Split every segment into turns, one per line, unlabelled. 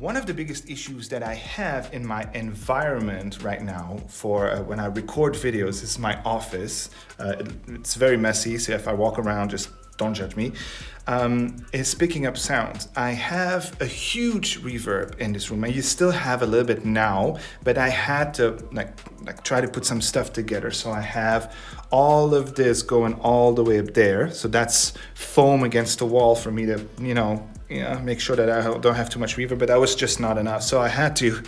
One of the biggest issues that I have in my environment right now for when I record videos is my office. It's very messy, so if I walk around, just don't judge me. Is picking up sound. I have a huge reverb in this room, and you still have a little bit now, but I had to try to put some stuff together. So I have all of this going all the way up there. So that's foam against the wall for me to, make sure that I don't have too much reverb, but that was just not enough. So I had to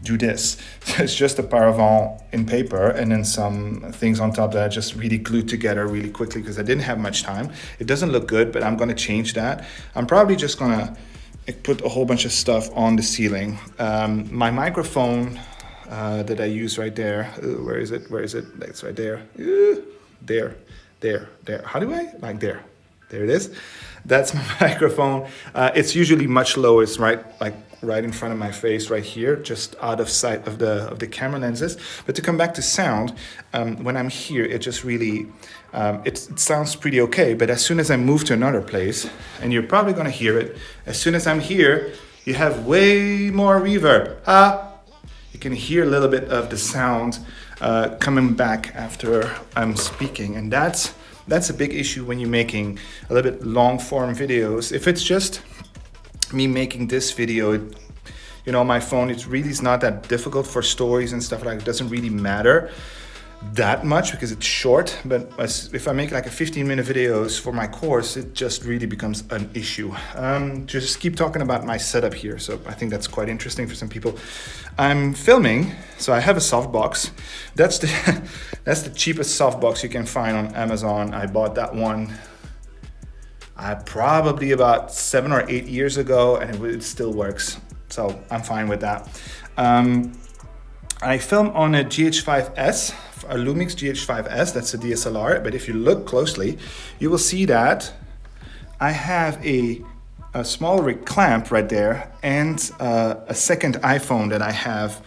do this. So it's just a Paravent in paper and then some things on top that I just really glued together really quickly because I didn't have much time. It doesn't look good, but I'm gonna change that. I'm probably just gonna put a whole bunch of stuff on the ceiling. My microphone that I use right there, where is it? It's right there. There. How do I? Like there. There it is. That's my microphone. It's usually much lower. It's right in front of my face right here, just out of sight of the camera lenses. But to come back to sound, when I'm here, it just really, it sounds pretty okay. But as soon as I move to another place, and you're probably gonna hear it, as soon as I'm here, you have way more reverb. You can hear a little bit of the sound coming back after I'm speaking. And that's a big issue when you're making a little bit long form videos. If it's just me making this video, my phone, it really is not that difficult for stories and stuff like that. It doesn't really matter that much because it's short. But if I make like a 15-minute videos for my course, it just really becomes an issue. Just keep talking about my setup here. So I think that's quite interesting for some people. I'm filming, so I have a softbox. That's the cheapest softbox you can find on Amazon. I bought that one probably about 7 or 8 years ago, and it still works. So I'm fine with that. I film on a GH5S, a Lumix GH5S, that's a DSLR, but if you look closely, you will see that I have a small rig clamp right there and a second iPhone that I have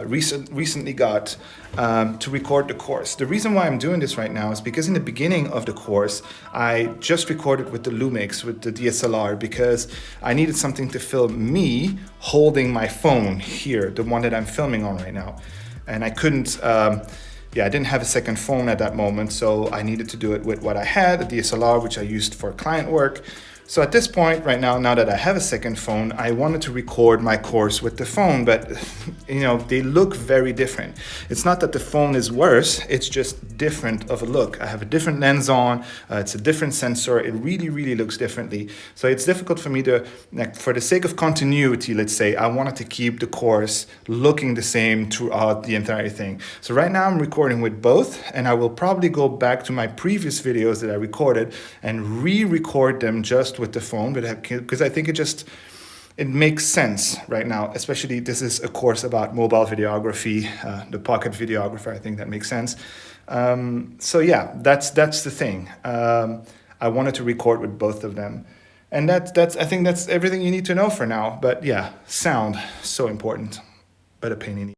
recently got to record the course. The reason why I'm doing this right now is because in the beginning of the course, I just recorded with the Lumix, with the DSLR, because I needed something to film me holding my phone here, the one that I'm filming on right now. And I couldn't, I didn't have a second phone at that moment, so I needed to do it with what I had, a DSLR, which I used for client work. So at this point right now that I have a second phone, I wanted to record my course with the phone, but they look very different. It's not that the phone is worse, it's just different of a look. I have a different lens on, it's a different sensor, it really, really looks differently. So it's difficult for me to, for the sake of continuity, let's say, I wanted to keep the course looking the same throughout the entire thing. So right now I'm recording with both, and I will probably go back to my previous videos that I recorded and re-record them just with the phone, because I think it makes sense right now. Especially this is a course about mobile videography, the pocket videographer. I think that makes sense. So yeah, that's the thing. I wanted to record with both of them, and I think that's everything you need to know for now. But yeah, sound so important, but a pain in the